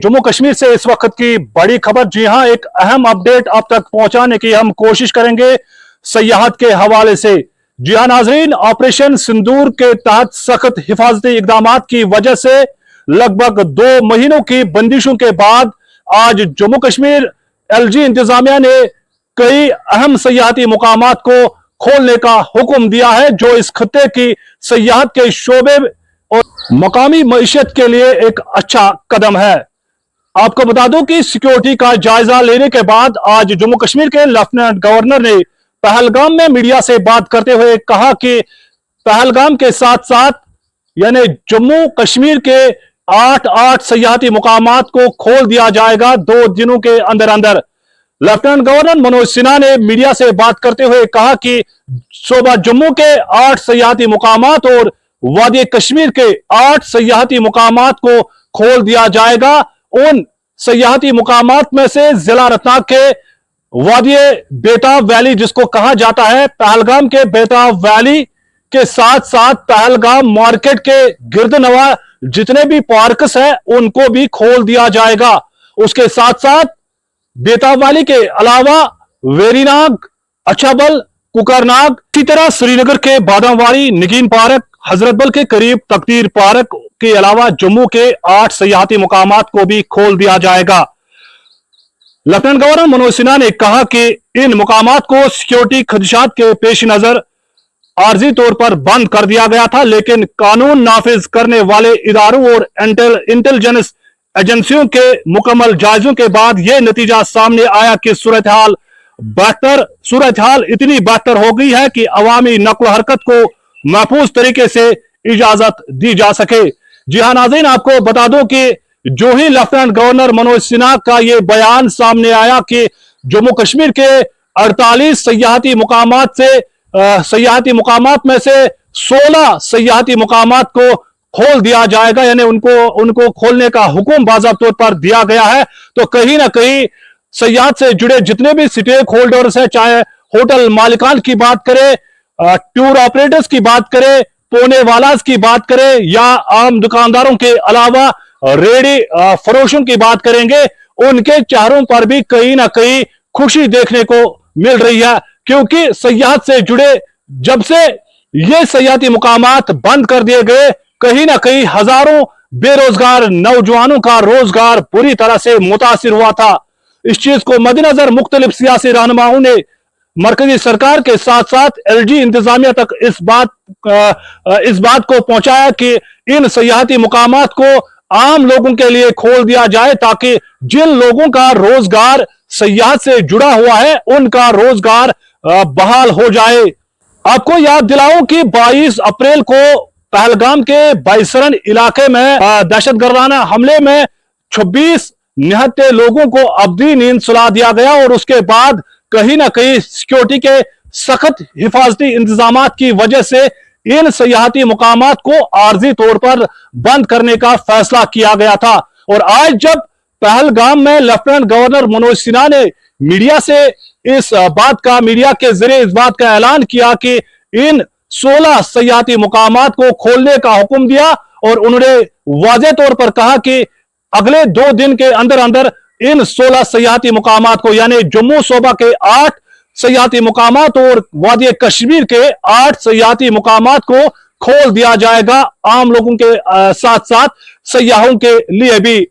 जम्मू कश्मीर से इस वक्त की बड़ी खबर। जी हां, एक अहम अपडेट आप तक पहुंचाने की हम कोशिश करेंगे सयाहत के हवाले से। जी हां नाजरीन, ऑपरेशन सिंदूर के तहत सख्त हिफाजती इकदाम की वजह से लगभग 2 महीनों की बंदिशों के बाद आज जम्मू कश्मीर एलजी इंतजामिया ने कई अहम सयाहती मुकामात को खोलने का हुक्म दिया है, जो इस खत्ते की सयाहत के शोबे और मकामी मईशत के लिए एक अच्छा कदम है। आपको बता दूं कि सिक्योरिटी का जायजा लेने के बाद आज जम्मू कश्मीर के लेफ्टिनेंट गवर्नर ने पहलगाम में मीडिया से बात करते हुए कहा कि पहलगाम के साथ साथ यानी जम्मू कश्मीर के 8 सयाहती मुकामात को खोल दिया जाएगा 2 दिनों के अंदर अंदर। लेफ्टिनेंट गवर्नर मनोज सिन्हा ने मीडिया से बात करते हुए कहा कि सूबा जम्मू के 8 सयाहती मुकामात और वादी कश्मीर के 8 सयाहती मुकामात को खोल दिया जाएगा। उन सयाहती मुकामात में से जिला रत्नाग के वादी बेताब वैली, जिसको कहा जाता है पहलगाम के बेताब वैली के साथ साथ पहलगाम मार्केट के गिरदनवा जितने भी पार्कस हैं उनको भी खोल दिया जाएगा। उसके साथ साथ बेताब वैली के अलावा वेरीनाग, अच्छाबल, कुकरनाग, इसी तरह श्रीनगर के बादामवाड़ी, नगीन पार्क, हजरतबल के करीब तकदीर पार्क के अलावा जम्मू के 8 सयाहती मुकामात को भी खोल दिया जाएगा। लेफ्टिनेंट गवर्नर मनोज सिन्हा ने कहा कि इन मुकामात को सिक्योरिटी खदशात के पेश नजर आर्जी तौर पर बंद कर दिया गया था, लेकिन कानून नाफिज करने वाले इदारों और इंटेलिजेंस एजेंसियों के मुकम्मल जायजों के बाद यह नतीजा सामने आया कि सूरत हाल इतनी बेहतर हो गई है कि अवामी नक्ल हरकत को महफूज तरीके से इजाजत दी जा सके। जी हां नाज़रीन, आपको बता दूं कि जो ही लेफ्टिनेंट गवर्नर मनोज सिन्हा का यह बयान सामने आया कि जम्मू कश्मीर के 48 सयाहती मुकामात में से 16 सयाहती मुकामात को खोल दिया जाएगा, यानी उनको खोलने का हुक्म बाज़ाब्ता तौर पर दिया गया है। तो कहीं ना कहीं सयाहत से जुड़े जितने भी स्टेक होल्डर्स हैं, चाहे होटल मालिकान की बात करें, टूर ऑपरेटर्स की बात करें, पोने वालास की बात करें, या आम दुकानदारों के अलावा रेडी फरोशों की बात करेंगे, उनके चेहरों पर भी कहीं ना कहीं खुशी देखने को मिल रही है, क्योंकि सयाहत से जुड़े जब से ये सयाहती मुकामात बंद कर दिए गए, कहीं ना कहीं हजारों बेरोजगार नौजवानों का रोजगार बुरी तरह से मुतासिर हुआ था। इस चीज को मद्देनजर मुख्तलिफ सियासी रहनुमाओं ने मरकजी सरकार के साथ साथ एलजी इंतजामिया तक इस बात को पहुंचाया कि इन सयाहती मुकामात को आम लोगों के लिए खोल दिया जाए, ताकि जिन लोगों का रोजगार सयाहत से जुड़ा हुआ है उनका रोजगार बहाल हो जाए। आपको याद दिलाऊं कि 22 अप्रैल को पहलगाम के बाइसरन इलाके में दहशतगर्दाना हमले में 26 निहत्ते लोगों को अब्दी नींद सुला दिया गया, और उसके बाद कहीं ना कहीं सिक्योरिटी के सख्त हिफाजती इंतजामात की वजह से इन सयाहती मुकामात को आर्जी तौर पर बंद करने का फैसला किया गया था। और आज जब पहलगाम में लेफ्टिनेंट गवर्नर मनोज सिन्हा ने मीडिया के जरिए इस बात का ऐलान किया कि इन 16 सयाहती मुकामात को खोलने का हुक्म दिया, और उन्होंने वाज़ेह तौर पर कहा कि अगले 2 दिन के अंदर अंदर इन 16 सयाहती मुकामात को, यानी जम्मू सूबा के 8 सयाहती मुकामात और वादी कश्मीर के 8 सयाहती मुकामात को खोल दिया जाएगा, आम लोगों के साथ साथ सयाहों के लिए भी।